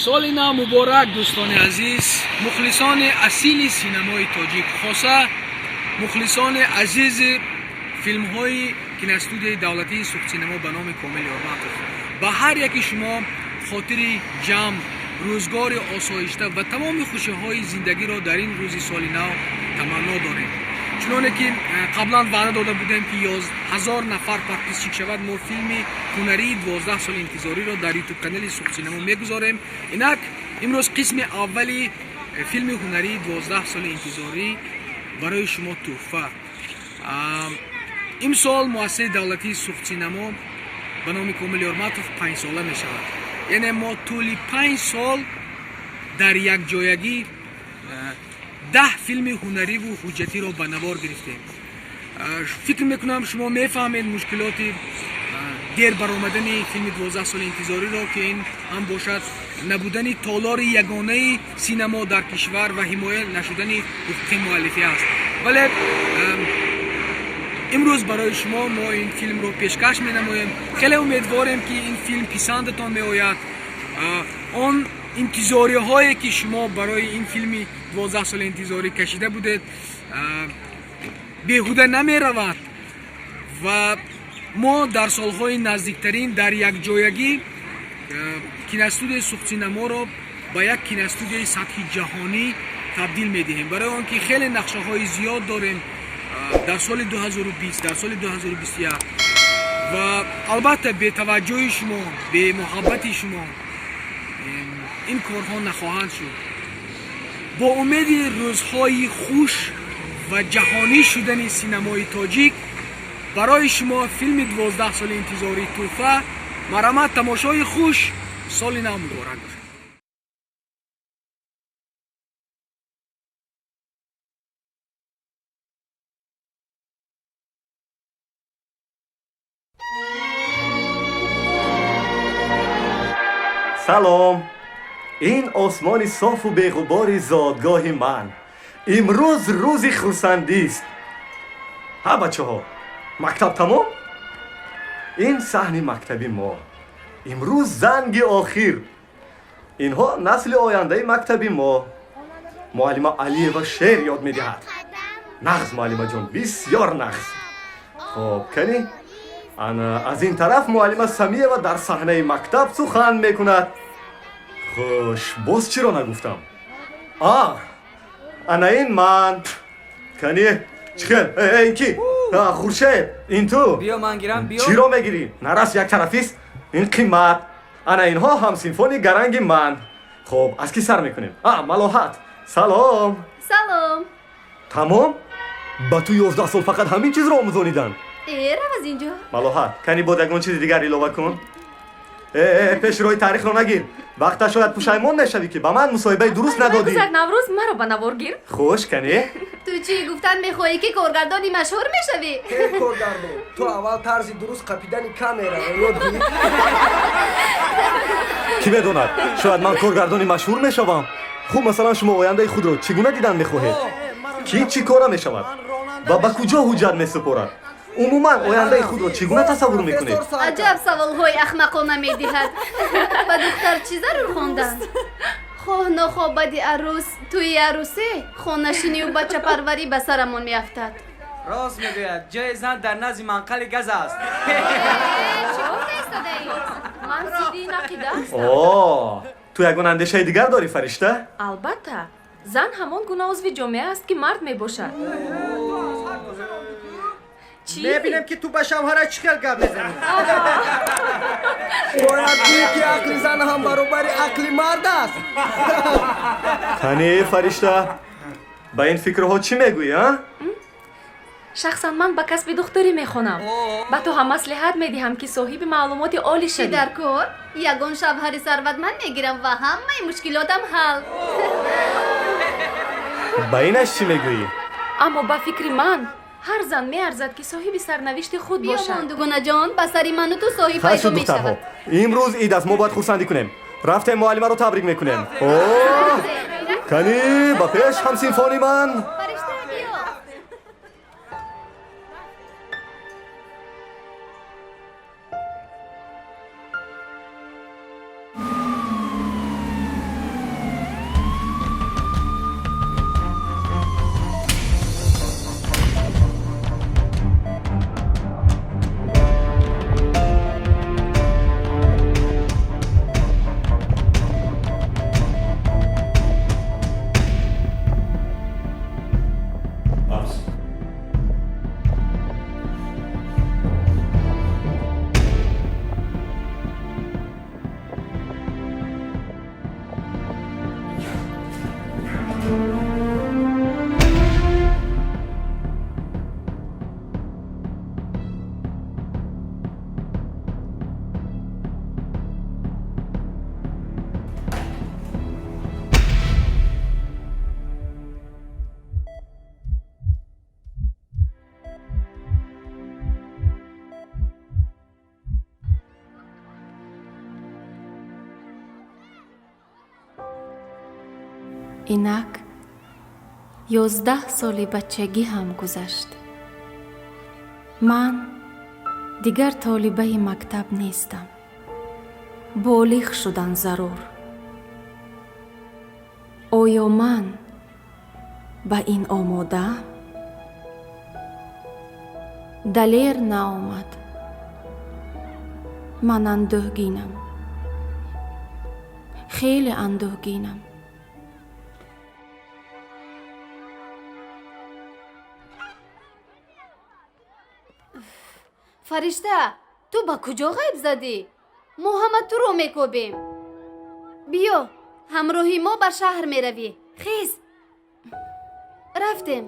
соли нав муборак дӯстони азиз, мухлисони асили синамои тоҷик, хоса мухлисони азизи филмхои киностудияи давлатии сугдсинамо ба номи Канали Ютуб. ба ҳар яки шумо хотири ҷамъ, рӯзгори осоишта ва тамоми хушиҳои зиндагиро дар ин рӯзи соли нав таманно дорем. чуноне ки қаблан ваъда дода будем ки 11000 нафар подписчик шавад, мо филми ҳунарии 12 соли интизориро дар ютуб канали сугдсинамо мегузорем. инак имрӯз қисми аввали филми ҳунарии 12 соли интизорӣ барои шумо тӯҳфа. имсол муассисаи давлатии сугдсинамо ба номи Канали Ютуб 5 сола мешавад. яъне мо тӯли 5 сол дар якҷоягӣ 10 филми ҳунариву ҳуҷҷатиро ба навор гирифтем. фикр мекунам шумо мефаҳмед мушкилоти дер баромадани филми 12 соли интизориро, ки ин ҳам бошад набудани толори ягонаи синамо дар кишвар ва ҳимоя нашудани ҳуқуқи муаллифӣ аст. вале имрӯз барои шумо мо ин филмро пешкаш менамоем. хеле умедворем ки ин филм писандатон меояд. он интизориҳое ки шумо барои ин филми 12 соли интизорӣ кашида будед беҳуда намеравад ва мо дар солҳои наздиктарин дар якҷоягӣ киностудияи сугдсинаморо ба як киностудияи сатҳи ҷаҳонӣ табдил медиҳем, барои он ки хеле нақшаҳои зиёд дорем дар соли 2020, дар соли 2021 ва албатта бетаваҷҷӯҳи шумо, бемуҳаббати шумо ин корҳо нахоҳанд шуд. бо умеди рӯзҳои хуш ва ҷаҳонӣ шудани синамои тоҷик барои шумо филми 12 соли интизорӣ тӯҳфа. марамат, тамошои хуш, соли нав муборак бошад. салом. ин осмони софу беғубори зодгоҳи ман. имрӯз рӯзи хурсандист. ҳа бачаҳо, мактаб тамом? ин саҳни мактаби мо. имрӯз занги охир. инҳо насли ояндаи мактаби мо. муаллима алиева шеър ёд медиҳад. нағз муаллимаҷон, бисёр нағз. хоб кани ана аз ин тараф муаллима самиева дар саҳнаи мактаб сухан мекунад. хуш, боз чиро нагуфтам? ана ин ман. кани чихел? ин ки? хуршед, ин ту? биё ман гирам, биё. чиро мегирӣ? нарас як тарафист? ин қимат. ана инҳо ҳамсинфони гаранги ман. хоб, аз ки сар мекунем? малоҳат. салом. салом. тамом? ба ту 11 сол фақат ҳамин чизро омӯзонидан? рав аз инҷо. малоҳат. кани бод ягон чизи дигар илова кун. пешрои таърихро нагир. вақта шояд пушаймон мешавӣ ки ба ман мусоҳибаи дуруст надодӣ. гузак наврӯз маро ба навор гир. хуш кани ту чӣ гуфтан мехоҳӣ ки коргардони машҳур мешавӣ? коргардон, ту аввал тарзи дуруст қапидани камераро ёд гирӣ. кӣ медонад, шояд ман коргардони машҳур мешавам. хуб, масалан шумо ояндаи худро чӣ гуна дидан мехоҳед? ки чӣ кора мешавад ва ба куҷо ҳуҷҷат месупорад? умуман ояндаи худро чӣ гуна тасаввур мекунед? аҷаб саволҳои ахмақона медиҳад. ба духтар чӣ зарур хондан? хоҳ нохоҳ баъди арӯс, тӯи арӯсӣ, хонашинию бачапарварӣ ба сарамон меафтад. рост мегӯяд, ҷои зан дар назди манқали газ аст. ман зидди нақида аст. ту ягон андешаи дигар дорӣ фаришта? албатта, зан ҳамон гуна узви ҷомеа аст ки мард мебошад. мебинем ки ту ба шавҳара чӣ хел гап мезанӣ. бояд гӯӣ ки ақли зан ҳам баробари ақли мард аст. кане фаришта, ба ин фикрҳо чӣ мегӯӣ? шахсан ман ба касби духтурӣ мехонам. ба ту ҳам маслиҳат медиҳам ки соҳиби маълумоти олӣ шавӣ. дар кор ягон шавҳари сарватманд мегирам ва ҳамаи мушкилотам ҳал. ба инаш чӣ мегӯӣ? аммо ба фикри ман ҳар зан меарзад ки соҳиби сарнавишти худ бошад. биё мондугонаҷон, ба сари ману ту соҳиб пайдо мешавад. имрӯз ид аст, мо бояд хурсандӣ кунем. рафтем муаллимаро табрик мекунем. кани ба пеш ҳамсинфони ман. اینک 11 سال بچگی هم گذشت. من دیگر طالبه مکتب نیستم. بالغ شدن ضرور. آیا من به این آماده؟ دلیر نآمد. من اندوهگینم. خیلی اندوهگینم. فرشته تو با کجا غیب زدی؟ ما همه تو رو میکوبیم. بیا همراهی ما به شهر میروی. خیز رفتیم.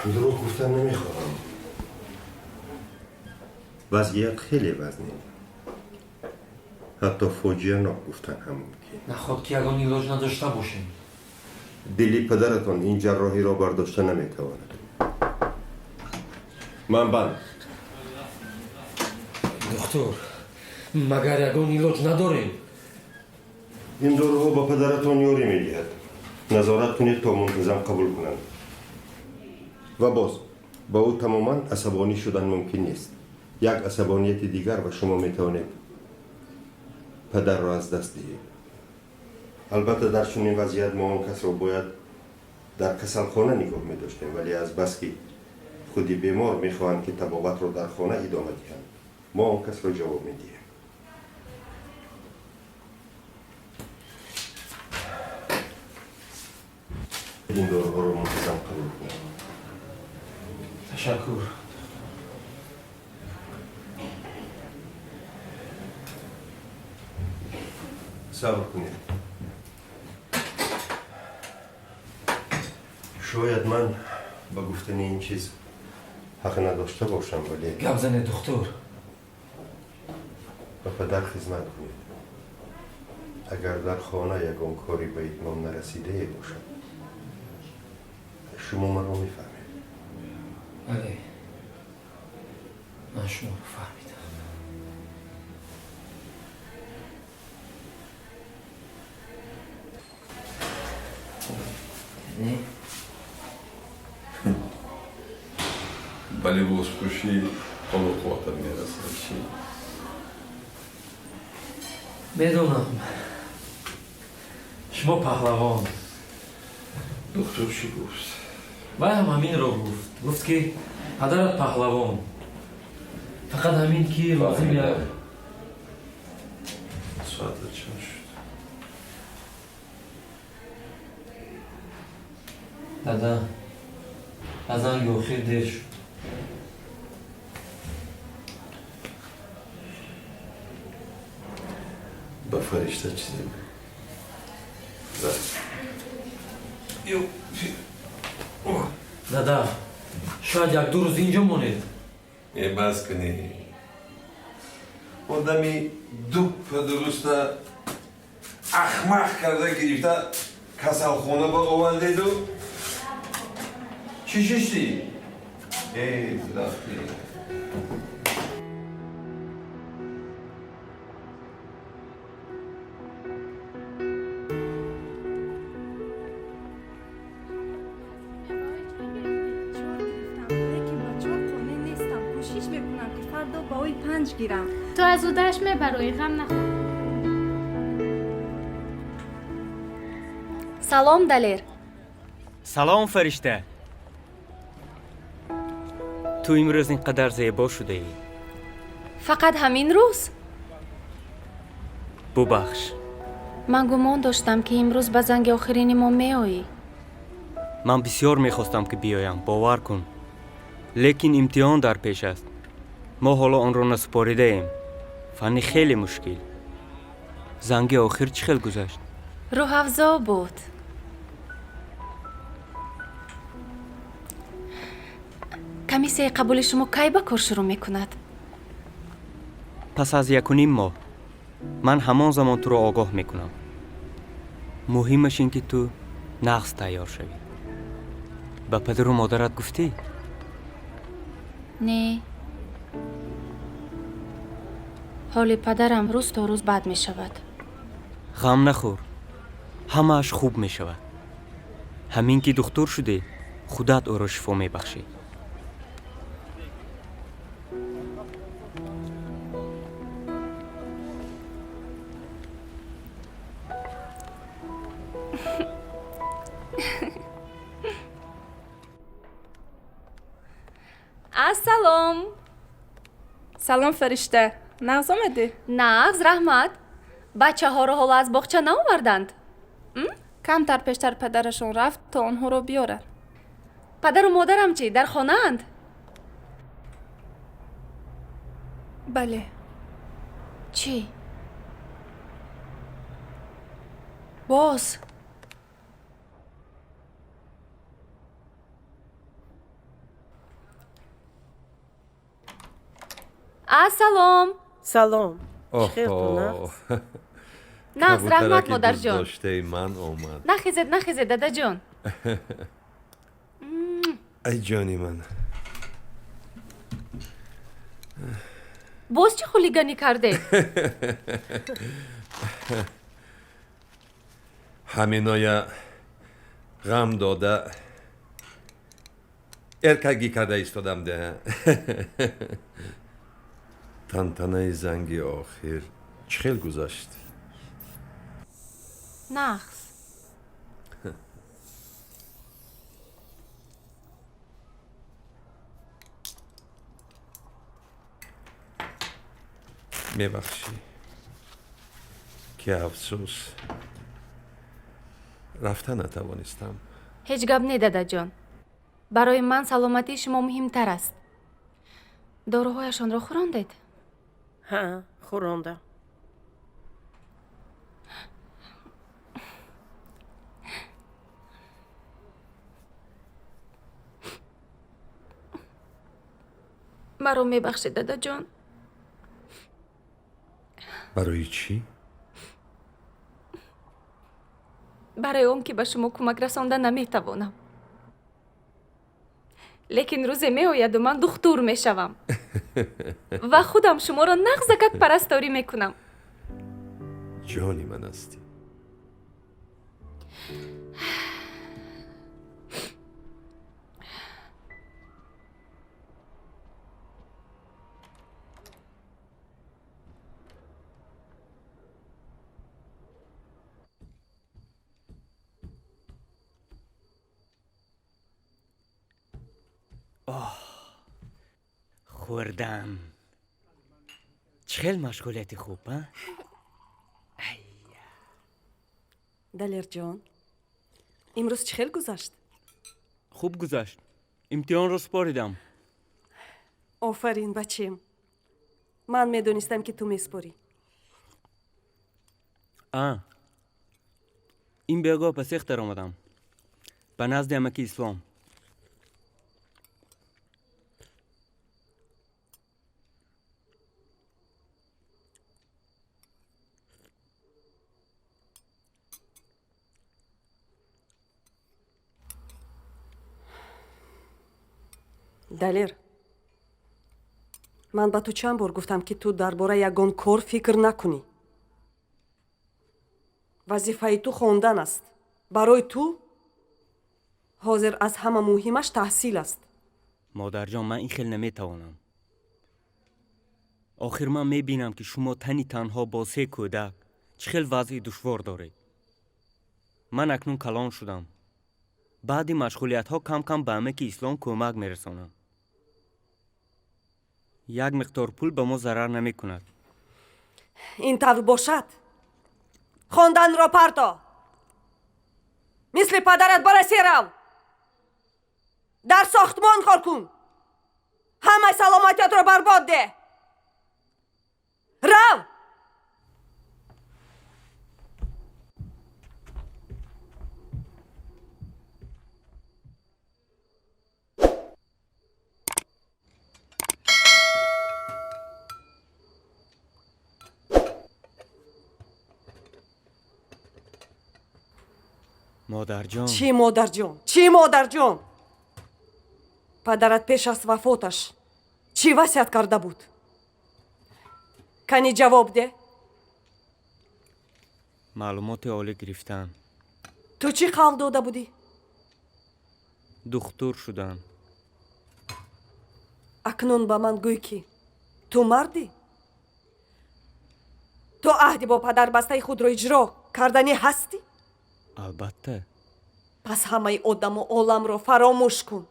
دروغ گفتن نمیخواهم. وضعیت خیلی وزنی. حتی فوجیه نگفتن هم ممکن. نخواد که یگان ایلاج نداشته باشیم. دلی پدرتان این جراحی را برداشته نمیتواند. من بند. دکتر مگر یگان ایلاج نداریم؟ این داروها با پدرتان یاری میدهد. نظارت کنید تا منتظم قبول کنند. و باز با او تماما عصبانی شدن ممکن نیست. یک عصبانیت دیگر و شما میتوانید پدر را از دست دهید. البته در چنین وضعیت ما آن کس را باید در کسلخانه نگاه می‌داشتیم، ولی از بس که خودی بیمار میخواهند که طبابت را در خانه ادامه دهند، ما آن کس را جواب میدهیم. این داروها را منتظم قبول کنید. تشکر. صبر کنید. شاید من با گفتن این چیز حق نداشته باشم، ولی گپ زنه دکتر. به پدر خدمت کنید. اگر در خانه یگان کاری به اتمام نرسیده باشد، شما من رو میفهمید. بله من شما رو فهمیدم. نه؟ ولی روزپوشی حال و قوتت میرسه چی؟ میدونم شما پهلوان. دکتر چی گفت؟ وای هم همین رو گفت که پدرت پهلوان. فقط همین که لازم یا ساعت چند شد؟ دادا از آن یوخی دیر شد. با فرشته چیزی بگو. دادا شاید یک دو روز اینجا مونید. بس کنی آدمی دوپ درست اخمخ کرده گرفته کسلخانه با آورده دو چی ششتی؟ ای زلافتی تو از او دشت میبروی غم نخور. سلام دلیر. سلام فرشته. تو امروز اینقدر زیبا شده ای. فقط همین روز؟ ببخش. من گمان داشتم که امروز به زنگ آخرین ما میایی. من بسیار میخواستم که بیایم، باور کن. لیکن امتحان در پیش است. ما حالا آن را نسپاریده ایم. فنی خیلی مشکل. زنگ آخر چه خیلی گذشت؟ روح افزا بود. کمیسیه قبول شما کی به کار شروع میکند؟ پس از 1.5 ماه من همان زمان تو را آگاه میکنم. مهمش این که تو نقص تیار شوی. به پدر و مادرت گفتی؟ نه. حال پدرم روز تا روز بد می شود. غم نخور. ҳамааш хуб мешавад. ҳамин ки духтур шудӣ, худат ӯро шифо мебахшӣ. ассалом. салом фаришта. нағз омади? нағз, раҳмат. бачаҳоро ҳола аз боғча наоварданд? камтар пештар падарашон рафт то онҳоро биёрад. падару модарам чӣ, дар хонаанд? бале. чӣ? боз. ассалом. салом. нағз, раҳмат модарҷон. гузоштаи ман омад. нахезед дадаҷон. ай ҷони ман. боз чӣ хулиганӣ карде? ҳаминоя ғам дода эркагӣ карда истодам да. тантанаи занги охир чӣ хел гузашт? нағз. мебахшӣ ки афсӯс рафта натавонистам. ҳеҷ гап не дадаҷон. барои ман саломатии шумо муҳимтар аст. доруҳояшонро хӯрондед? ҳа, хӯронда. маро мебахшед дадаҷон. барои чӣ? барои он ки ба шумо кӯмак расонда наметавонам. лекин рӯзе меояду ман духтур мешавам ва худам шуморо нағзакак парасторӣ мекунам. ҷони ман ҳастӣ. хӯрдам. чӣ хел машғулияти хуб, а? далерҷон, имрӯз чӣ хел гузашт? хуб гузашт. имтиҳонро споридам. офарин бачем. ман медонистам ки ту меспорӣ. ин бегоҳ ба сехтар омадам. ба назди амаки ислом. далер, ман ба ту чанд бор гуфтам ки ту дар бораи ягон кор фикр накунӣ. вазифаи ту хондан аст. барои ту ҳозир аз ҳама муҳимаш таҳсил аст. модарҷон, ман ин хел наметавонам. охир ман мебинам ки шумо тани танҳо бо 3 кӯдак чӣ хел вазъи душвор доред. ман акнун калон шудам. баъди машғулиятҳо кам кам ба амаки ислом кӯмак мерасонам. як миқдор пул ба мо зарар намекунад. ин тавр бошад, хонданро парто. мисли падарат бараси рав. дар сохтмон кор кун. ҳамаи саломатиятро барбод де. рав! модарҷон. чӣ модарҷон? чӣ модарҷон? падарат пеш аз вафоташ чӣ васият карда буд? кани ҷавоб де. маълумоти олӣ гирифтан. تو چی قول داده بودی؟ دختور شدم. اکنون با من گوی که تو مردی؟ تو عهدی با پدر بسته خود را اجرا کردنی هستی؟ البته. پس همه آدم و عالم را فراموش کن.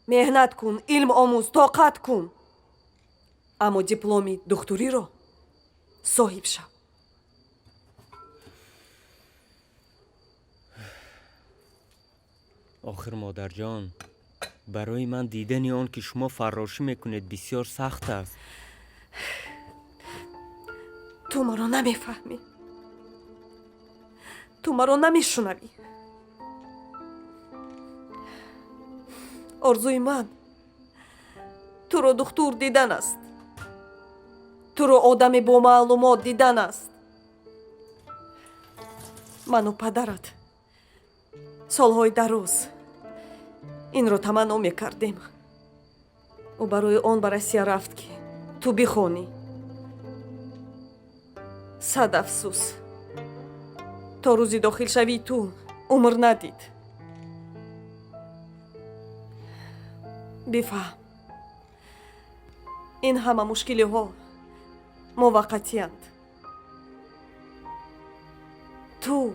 مهنت کن، علم آموز، طاقت کن. اما دیپلمی دکتری را صاحب شو. آخر مادر جان، برای من دیدن آن که شما فراشی میکنید بسیار سخت است. تو مرا نمیفهمی. تو مرا نمیشنوی. آرزوی من تو را دکتر دیدن است. تو را آدم با معلومات دیدن است. من و پدرت سالهای دراز این را تمنا میکردیم و برای آن به روسیه رفت که تو بخوانی. صد افسوس تا روزی داخل شوی تو عمر ندید. بفهم این همه مشکلی ها موقتی اند. تو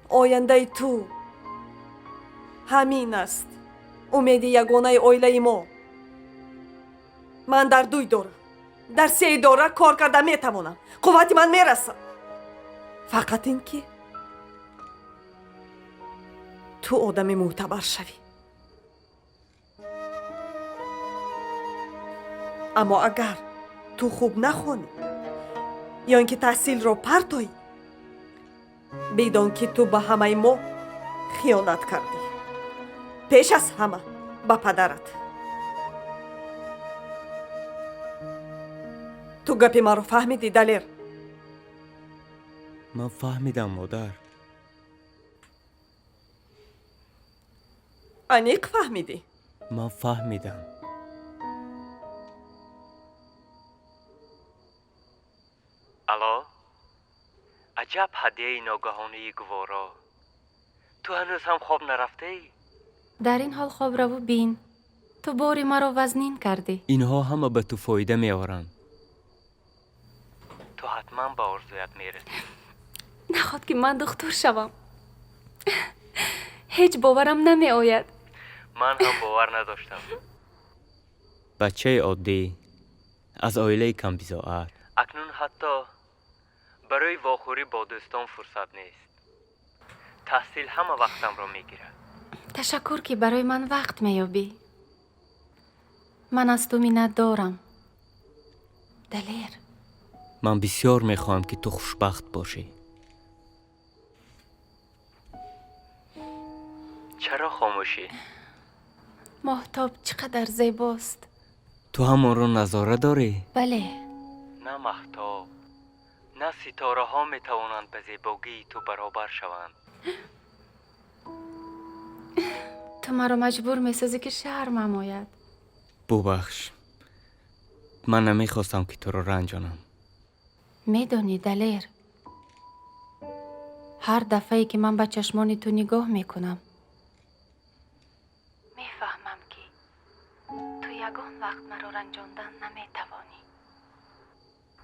آینده تو همین است. امید یگانه اویله ما. من در دوی دوره در سه دوره کار کرده میتوانم. قوتی من میرسه. فقط این که تو آدم معتبر شوی. اما اگر تو خوب نخوانی یا اینکه تحصیل را پرتایی، بدان که تو به همه ما خیانت کردی. پیش از همه به پدرت. تو گپی ما رو فهمیدی دلیر؟ من فهمیدم مادر. انیق فهمیدی؟ من فهمیدم. الو؟ عجب هدیه ناگهانی گوارا. تو هنوز هم خواب نرفته ای؟ در این حال خواب رو بین. تو باری مرا وزنین کردی. اینها همه به تو فایده میارن. تو حتما به آرزویت میرسی. نخواد که من دکتر شوم. هیچ باورم نمی آید. من هم باور نداشتم. بچه عادی از عائله کم بضاعت. اکنون حتی برای واخوری با دوستان فرصت نیست. تحصیل همه وقتم را میگیرد. تشکر که برای من وقت میابی. من از تو منت دارم دلیر. من بسیار میخواهم که تو خوشبخت باشی. چرا خاموشی؟ ماهتاب چقدر زیباست. تو هم آن را نظاره داری؟ بله. نه ماهتاب، نه ستاره ها میتوانند به زیبایی تو برابر شوند. تو مرا مجبور میسازی که شرمم آید. ببخش، من نمیخواستم که تو را رنجانم. میدونی دلیر، هر دفعه که من به چشمان تو نگاه میکنم میفهمم که تو یگان وقت مرا رنجاندن نمیتوانی.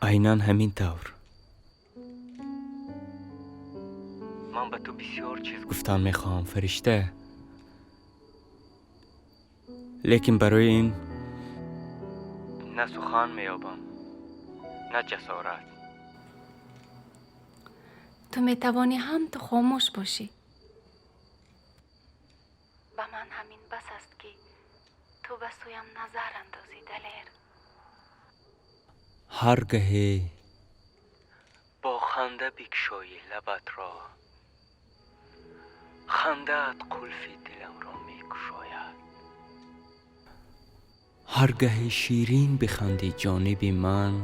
عیناً همین طور. من به تو بسیار چیز گفتن میخوام فرشته، لیکن برای این نه سخن میابم نه جسارت. تو میتوانی هم تو خاموش باشی. به من همین بس است که تو به سویم نظر اندازی دلیر. هرگهی با خنده بکشایی لبت را، خنده‌ات قلف دلم را میکشاید. هرگهی شیرین بخندی جانب من،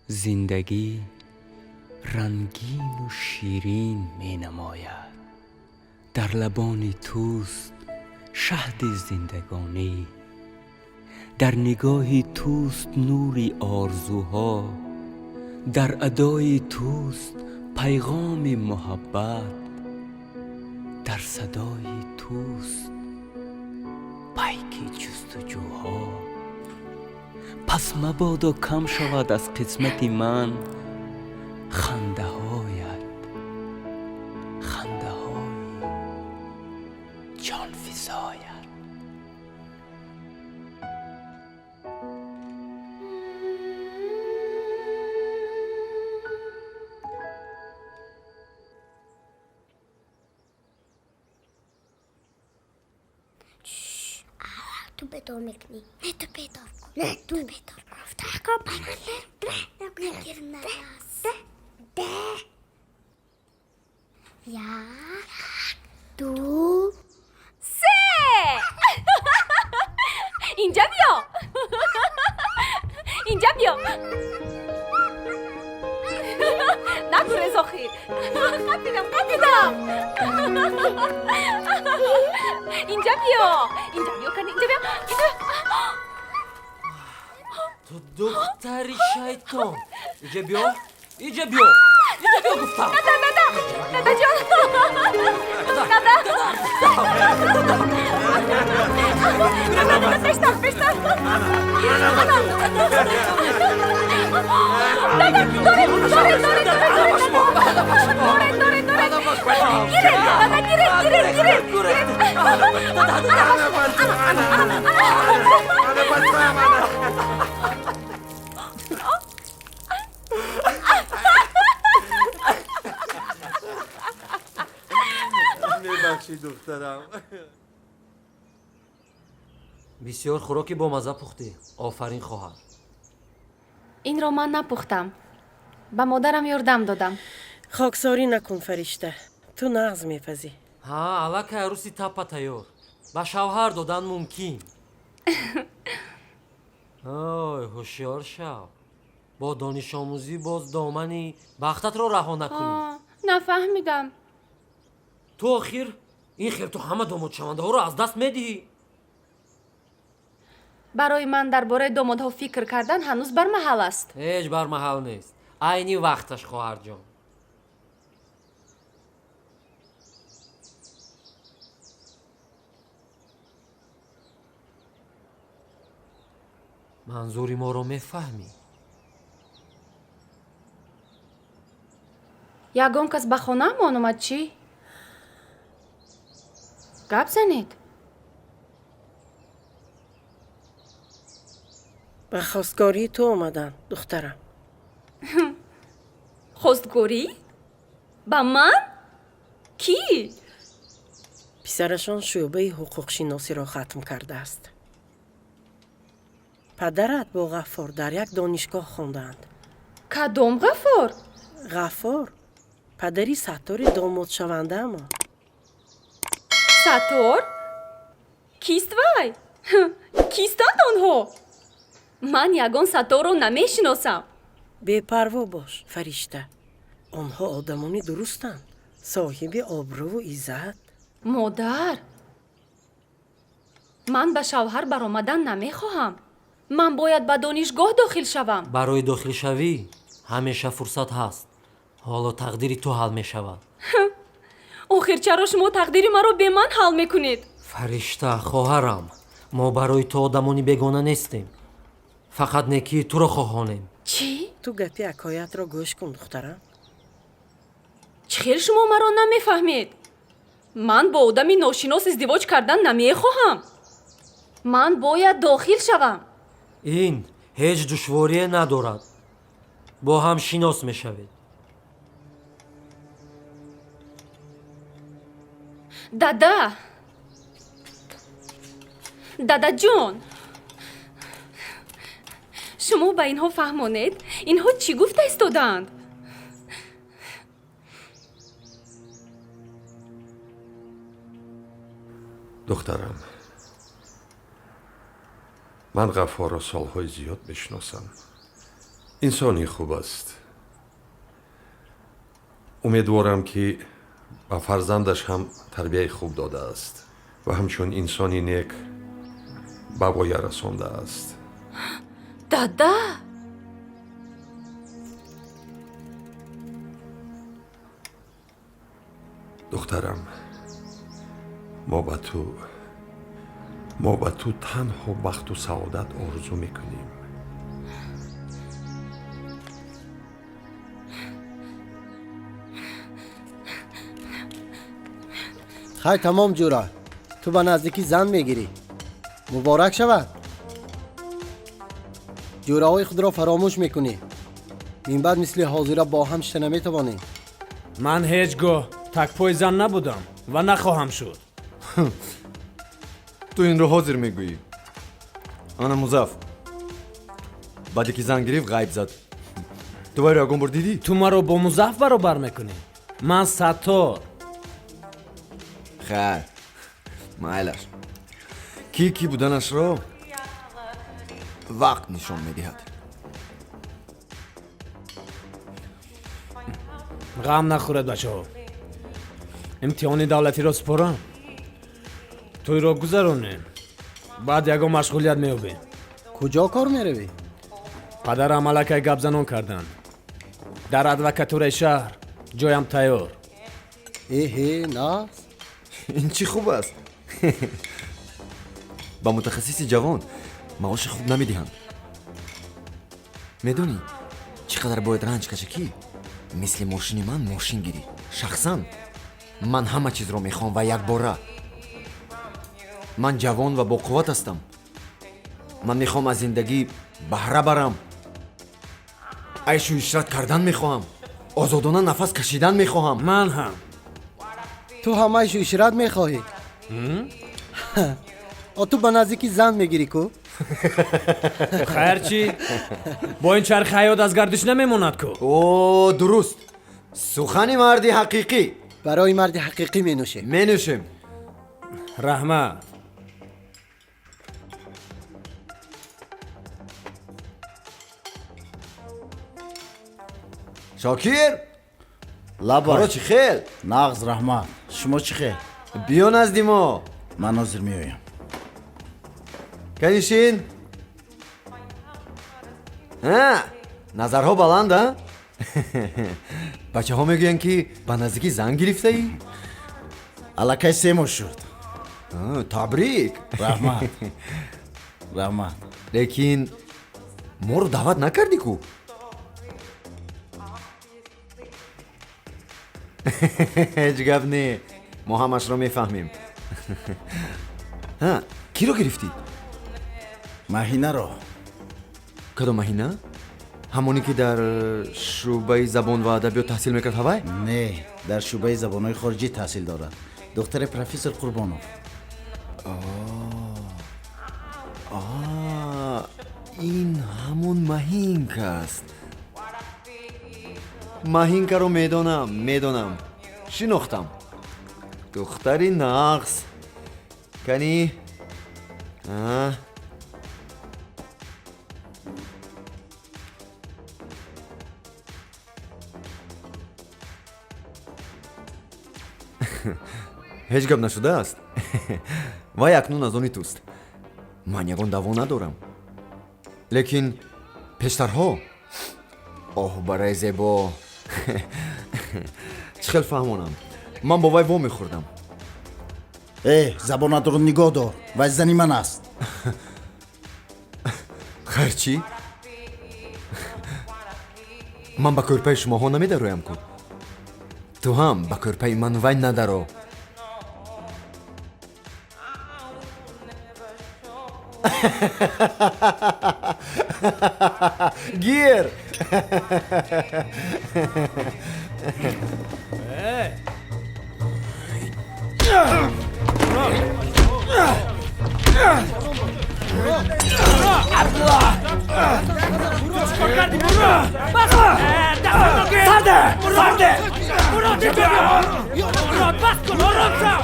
زندگی رنگین و شیرین می نماید. در لبان توست شهد زندگانی، در نگاهی توست نوری آرزوها، در ادای توست پیغام محبت، در صدای توست پیک جستجوها. پس مبادا کم شود از قسمت من خنده هایت، خنده های جان فزایت. تو بدار میکنی. نه تو بدار کن. نه تو بدار کن. افتح کن بگیر. بگیر نراز. ده. یک. دو. سه. اینجا بیا. اینجا بیا. نگو رضا خیر. قطیدم. اینجا بیا. اینجا بیا کنی. اینجا بیا. تو دختری شیطان. اینجا بیا. اینجا بیا. اینجا بیا گفتم. دادا جان. دادا. بشتر. ببخشید دخترم. بسیار خوراکی با مزه پختی. آفرین خواهر. این رو من نپختم. با مادرم یاردم دادم. خاکساری نکن فرشته. تو نغز میپزی. ها الک عروسی تپا تیار. با شوهر دادن ممکن. آی هوشیار شو. با دانش آموزی باز دامنی بختت رو رها نکنی. نفهمیدم. تو آخر این خیر تو همه داماد شونده ها رو از دست میدی. برای من درباره دامادها فکر کردن هنوز بر محل است. هیچ بر محل نیست. عینی وقتش خواهر جان. منظوری ما رو میفهمی؟ یگان کس به خانه‌مان اومد چی؟ گپ زنید. به خواستگاری تو اومدن دخترم. خواستگاری؟ با من؟ کی؟ پسرشان شعبه حقوق شناسی را ختم کرده است. پدرت با غفار در یک دانشگاه خواندند. کدام غفار؟ غفار پدری ستار داماد شونده ما. ستار؟ کیست وای؟ کیستند آنها؟ من یگان ستار رو نمیشناسم. بی‌پروا باش فرشته. آنها آدمانی درستند. صاحب آبرو و عزت. مادر، من به شوهر برآمدن نمیخواهم. من باید به دانشگاه داخل شوم. برای داخل شوی همیشه فرصت هست. حالا تقدیری تو حل میشود. آخر چرا شما تقدیر مرا به من حل میکنید؟ فرشته خواهرم، ما برای تو آدمانی بیگانه نیستیم. فقط نیکی تو را خواهانیم. چی؟ تو گپی حکایت را گوش کن دخترم. چخیر شما مرا نمیفهمید؟ من با آدمی ناشناس ازدواج کردن نمیخواهم. من باید داخل شوم. این هیچ دشواری ندارد. با هم شناس میشوید. دادا جان، شما به اینها فهمانید؟ اینها چی گفته استادند؟ دخترم، من غفار را سالهای زیاد میشناسم. انسانی خوب است. امیدوارم که به فرزندش هم تربیت خوب داده است و همچون انسانی نیک به وای رسانده است. دادا، دخترم ما به تو تنها بخت و سعادت آرزو میکنیم. خیر تمام جورا تو به نزدیکی زن میگیری. مبارک شود. جوراهای خود را فراموش میکنی. این بعد مثل حاضره با هم شته نمیتوانی. من هیچگاه تکپای زن نبودم و نخواهم شد. تو این رو حاضر میگویی. آنا مزاف بعدی که زن گرفت غیب زد. تو باید راگون بر دیدی؟ تو ما رو با مزاف برابر میکنی. من ستار. خیر مایلش کی بودنش رو وقت نشان میدهد. غم نخورد بچه ها. امتحان دولتی را سپارم. توی را گذرانیم. بعد یکا مشغولیت میابیم. کجا کار میروی؟ پدرم ملکه گپ زنان کردن. در ادوکاتور شهر جایم تیار. نه این چی خوب است. با متخصصی جوان معاش خوب نمیدهند. میدونی چقدر باید رنج کشی؟ مثل ماشین من ماشین گیری. شخصا من همه چیز رو میخوام و یک باره. من جوان و با قوت هستم. من میخوام از زندگی بهره برم. عیش و عشرت کردن میخوام. آزادانه نفس کشیدن میخوام. من هم. تو هم عیش و عشرت میخواهی؟ تو به نزدیکی زن میگیری کو؟ خیر چی؟ با این چرخ حیات از گردش نمیموند کو؟ او درست. سخن مردی حقیقی. برای مرد حقیقی مینوشیم. رحمت. شاکر لابا کارا چی خیل؟ نغز رحمت شما چی خیل؟ بیا نزدی ما. من حاضر میایم. کنیشین. نظرها بلند ها؟ بچه ها میگوین که به نزدیکی زن گرفته ای؟ الکی 3 ماه شد. تبریک. رحمت. لیکن ما رو دعوت نکردی کو؟ هیچ گپ نی. ما همش رو میفهمیم. کی رو گرفتی؟ مهینه رو. کدام مهینه؟ همونی که در شعبه زبان و ادبیات تحصیل میکرد هوای؟ نه در شعبه زبانهای خارجی تحصیل دارد. دختر پروفسور قربانوف. این همون مهینک است. مهینک رو میدونم. شناختم. دختری نقص کنی؟ هیچ گپ نشده است. و اکنون از آنی توست. من یگان دعوا ندارم. لیکن پیشترها برای زیبا چخیل فهمونم. من با وای وام میخوردم. زبانت رو نگاه دار. و زنی من است. خیر چی؟ من با کرپای شما ها نمیدارویم کن. تو هم با کرپای من وای ندارو. گیر.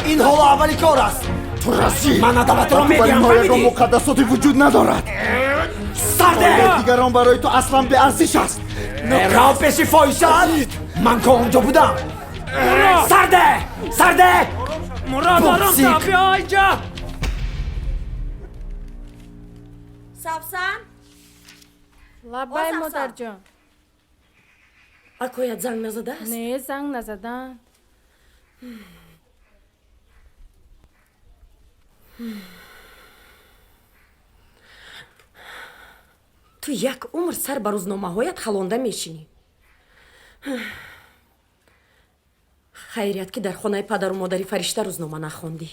این حالا اولی کار است. تو راستی من عدالت رو میدیم. فهمیدی؟ مقدساتی وجود ندارد. سرده دیگران برای تو اصلا به ارزش است. راه پیشی فایشد. من که اونجا بودم. سرده مراد آرام تا بیا اینجا. سفسن لبای مادر جان. اکویت زنگ نزده است؟ نه زنگ نزدن. ту як умр сар ба рӯзномаҳоят халонда мешинӣ. хайрият ки дар хонаи падару модари фаришта рӯзнома нахондӣ.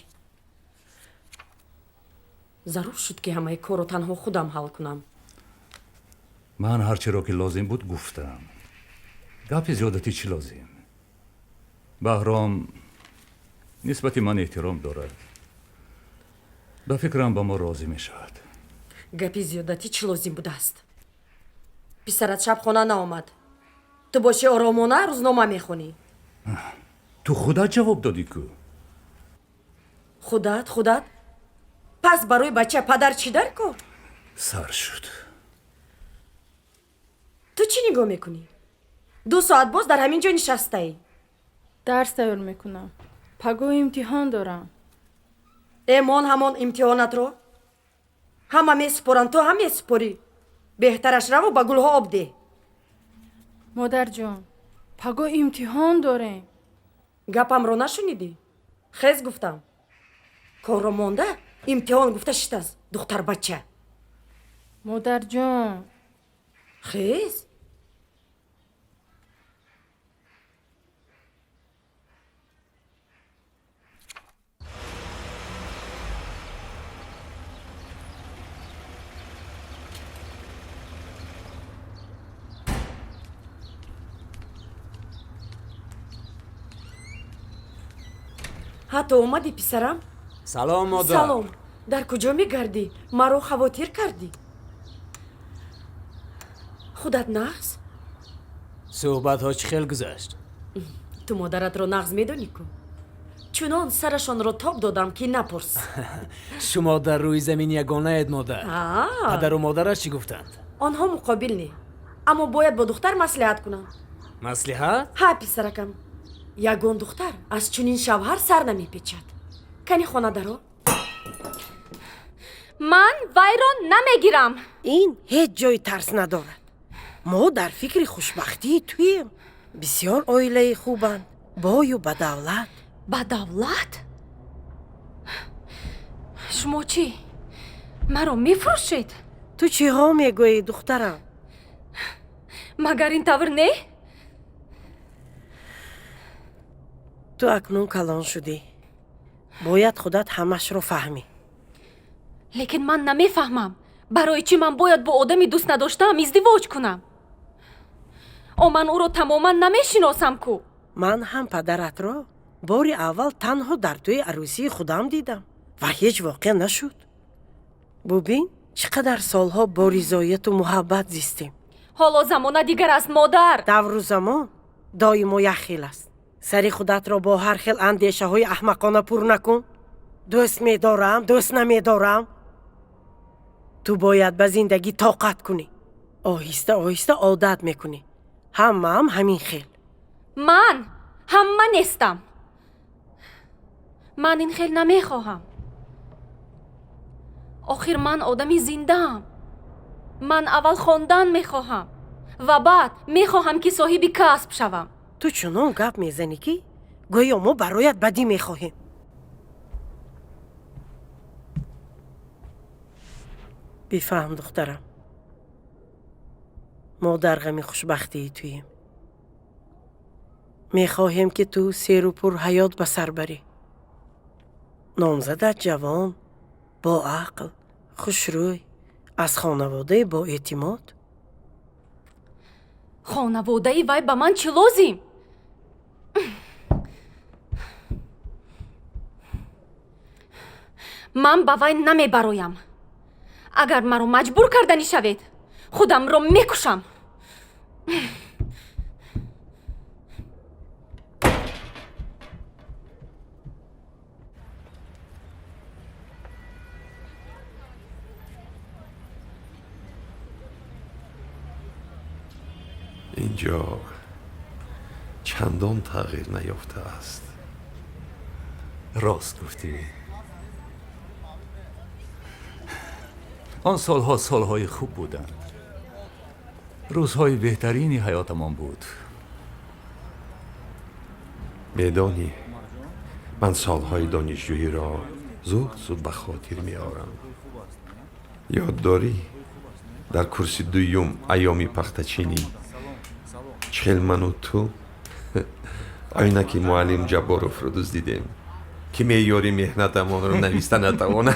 зарур шуд ки ҳамаи корро танҳо худам ҳал кунам. ман ҳарчеро ки лозим буд гуфтам. гапи зиёдатӣ чӣ лозим? баҳром нисбати ман эҳтиром дорад. ба фикрам ба мо розӣ мешавад. гапи зиёдатӣ чӣ лозим будааст? писарат шаб хона наомад. ту боши оромона рӯзнома мехонӣ. ту худат ҷавоб додӣ кӯ. худат? пас барои бача падар чӣ дар кор? сар шуд. ту чӣ нигоҳ мекунӣ? 2 соат боз дар ҳамин ҷо нишастаӣ. дарс тайёр мекунам. пагоҳ имтиҳон дорам. эмон ҳамон имтиҳонатро ҳама месупоранд, ту ҳам месупорӣ. беҳтараш раву ба гулҳо об деҳ. модарҷон, пагоҳ имтиҳон дорем. гапамро нашунидӣ? хез гуфтам. корро монда имтиҳон гуфта шиштаст духтарбача. модарҷон. хез? ҳатто омадӣ писарам? салом модар. салом. дар куҷо мегардӣ? маро хавотир кардӣ. худат нағз? суҳбатҳо чӣ хел гузашт? ту модаратро нағз медонӣ ку? чунон сарашонро тоб додам ки напурс. шумо дар рӯи замин ягонаед модар. падару модараш чӣ гуфтанд? онҳо муқобил не, аммо бояд бо духтар маслиҳат кунам. маслиҳат? ҳа писаракам, ягон духтар аз чунин шавҳар сар намепечад. кани хона даро. ман вайро намегирам. ин ҳеҷ ҷои тарс надорад. мо дар фикри хушбахтии туем. бисёр оилаи хубанд, бою бадавлат. бадавлат? шумо чӣ? маро мефурӯшед? ту чиҳо мегӯӣ духтарам? магар ин тавр не? ту акнун калон шудӣ. бояд худат ҳамашро фаҳмӣ. лекин ман намефаҳмам барои чӣ ман бояд бо одами дӯст надоштаам издивоҷ кунам. ман ӯро тамоман намешиносам ку. ман ҳам падаратро бори аввал танҳо дар тӯи арӯсии худам дидам ва ҳеҷ воқеъ нашуд. бубин чӣ қадар солҳо бо ризояту муҳаббат зистем. ҳоло замона дигар аст модар. давру замон доимо якхел аст. сари худатро бо ҳар хел андешаҳои аҳмақона пур накун. дӯст медорам, дӯст намедорам. ту бояд ба зиндагӣ тоқат кунӣ. оҳиста оҳиста одат мекунӣ. ҳамаам ҳамин хел. ман ҳама нестам. ман ин хел намехоҳам. охир ман одами зиндаам. ман аввал хондан мехоҳам ва баъд мехоҳам ки соҳиби касб шавам. ту чунон гап мезанӣ ки гӯё мо бароят бадӣ мехоҳем. бифаҳм духтарам, мо дар ғами хушбахтии туем. мехоҳем ки ту серу пур ҳаёт ба сар барӣ. номзадат ҷавон, боақл, хушрӯй, аз хонаводаи боэътимод. хонаводаи вай ба ман чӣ лозим? ман ба вай намебароям. агар маро маҷбур карданӣ шавед, худамро мекушам. اینجا چندان تغییر نیافته است. راست گفتی. آن سالها سالهای خوب بودند. روزهای بهترینی حیاتمان بود. میدانی من سالهای دانشجویی را زود به خاطر میآورم. یاد داری در کورس دویم ایامی پختچینی 40 من و تو عینکی معلم جباروف رو دزدیدیم که معیاری مهنتمان رو نویسته نتواند.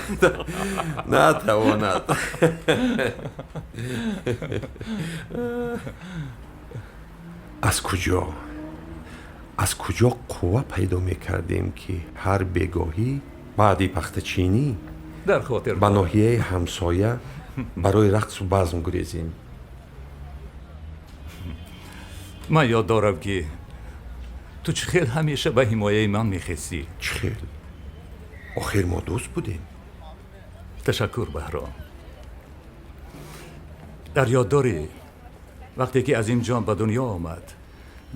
از کجا قوه پیدا میکردیم که هر بگاهی بعدی پختچینی در خاطر به ناحیه همسایه برای رقص و بزم گریزیم. من یاد دارم که تو چخیل همیشه به حمایه من میخستی. چخیل؟ آخر ما دوست بودیم. تشکر بهرام. در یاد داری وقتی که عظیم جان به دنیا آمد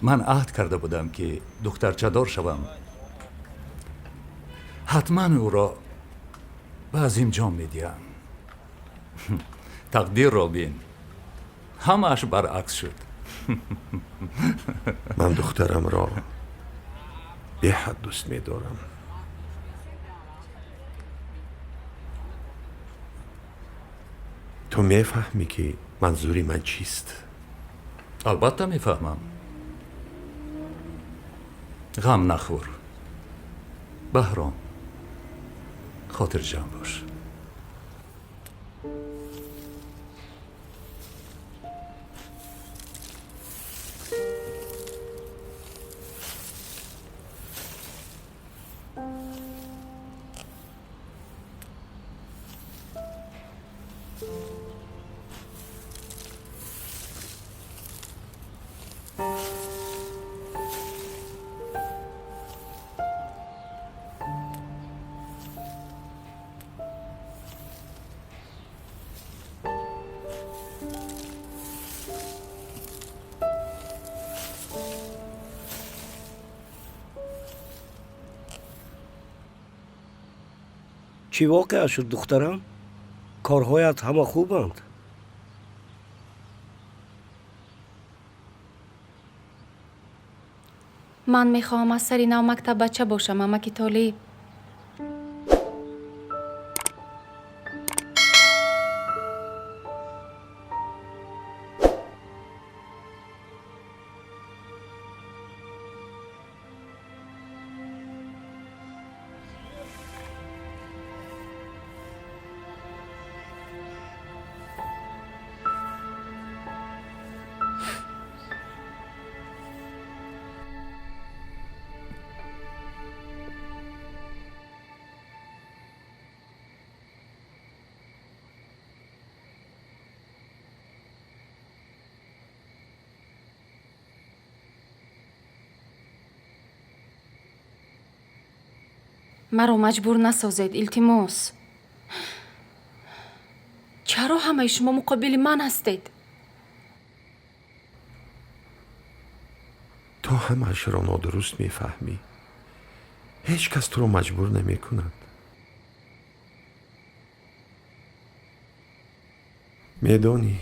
من عهد کرده بودم که دخترچه دار شوم. حتما او را به عظیم جان میدیم. تقدیر را بین، همش برعکس شد. من دخترم را به حد دوست می‌دارم. تو میفهمی که منظوری من چیست؟ البته میفهمم. غم نخور بهرام، خاطر جمع باش. چی واقع شد دخترم؟ کارهایت همه خوبند؟ من میخواهم از سری نو مکتب بچه باشم امکی طالب. مرا مجبور نسازید التماس. چرا همه شما مقابل من هستید؟ تو همه‌اش را نادرست میفهمی. هیچ کس تو را مجبور نمی کند. میدانی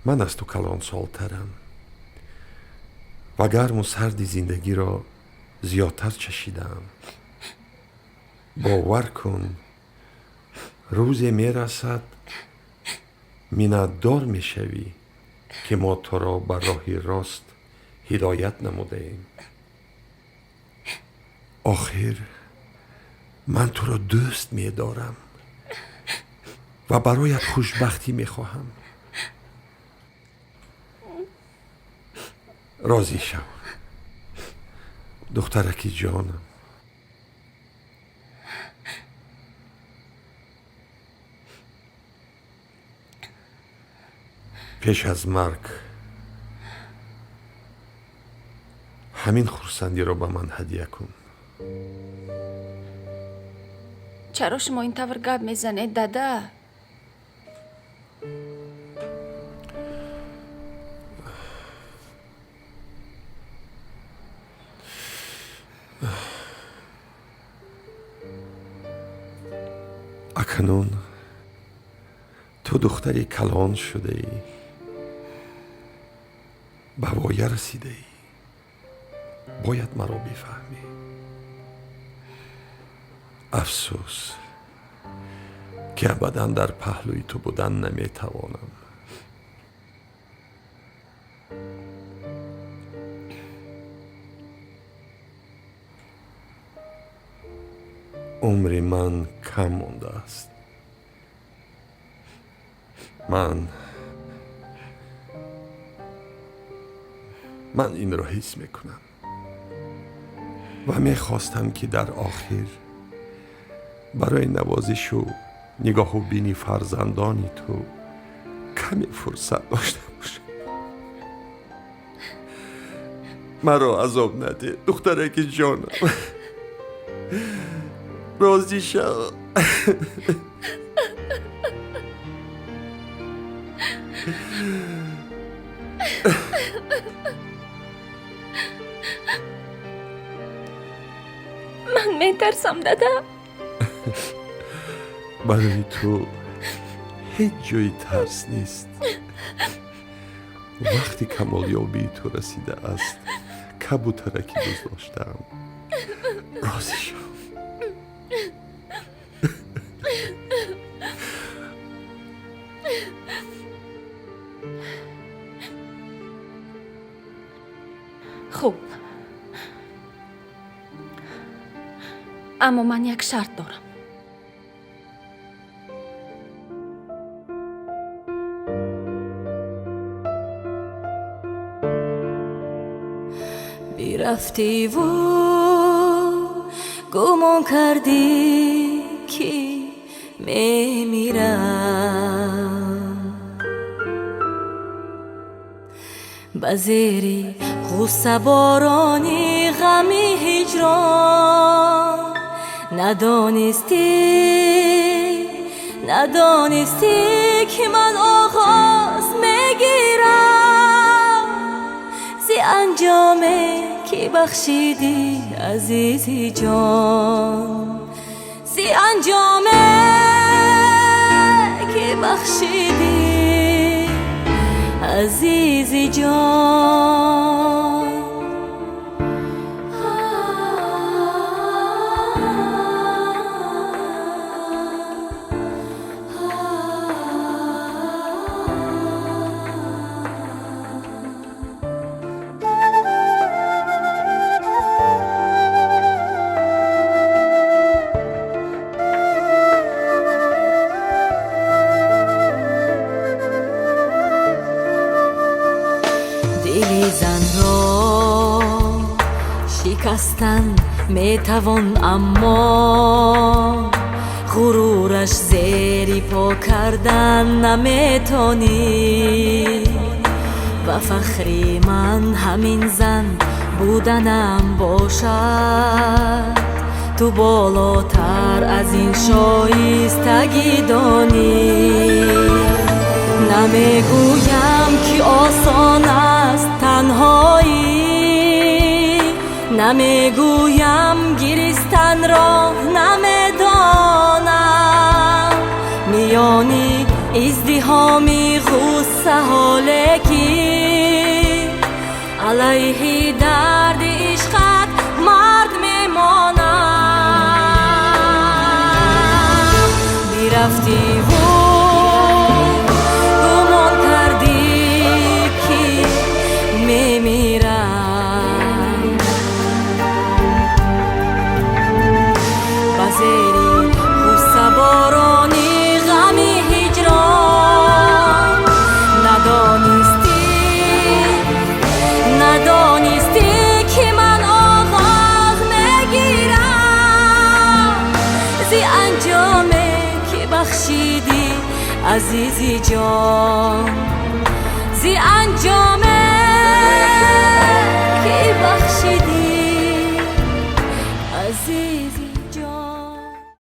من از تو کلان سالترم و گرم و سرد زندگی را زیادتر چشیدم. باور کن روزی میرسد منتدار میشوی که ما تو را بر راه راست هدایت نموده ایم. آخر من تو را دوست می‌دارم و برایت خوشبختی می‌خواهم. راضی شو دخترکی جانم. پیش از مرگ همین خرسندی را به من هدیه کن. چرا شما این طور گپ میزنید دادا؟ اکنون تو دختری کلان شده ای به وایه رسیده ای. باید مرا بفهمی. افسوس که ابدا در پهلوی تو بودن نمیتوانم. عمر من کم مانده است. من این را حس میکنم و میخواستم که در آخر برای نوازش و نگاه و بینی فرزندان تو کمی فرصت داشته باشم. مرا عذاب نده دخترک جانم. راضی شو. من میترسم دادا. برای تو هیچ جای ترس نیست. وقتی کمالیابی تو رسیده است کبوترکی دوست داشتم. راضی شو. خوب، اما من یک شرط دارم. رفتی و گمان کردی که میمیرم، به زیر غصه بارانی غمی هجران ندانستی که من آغاز میگیرم زی انجامه که بخشیدی عزیزی جان، زی انجامه که بخشیدی عزیزی جان. شکستن میتوان اما غرورش زیر پا کردن نمیتونی، و فخری من همین زن بودنم باشد، تو بالاتر از این شایستگی دانی. نمیگویم که آسان است تنهایی، نمیگویم گریستن را نمیدانم، میانی ازدحامی غصه حاله کی علیه درد عشقت مرد میمانم. میرفتی و گمان کردی که میمیرم، عزیزی جان، زی انجامه که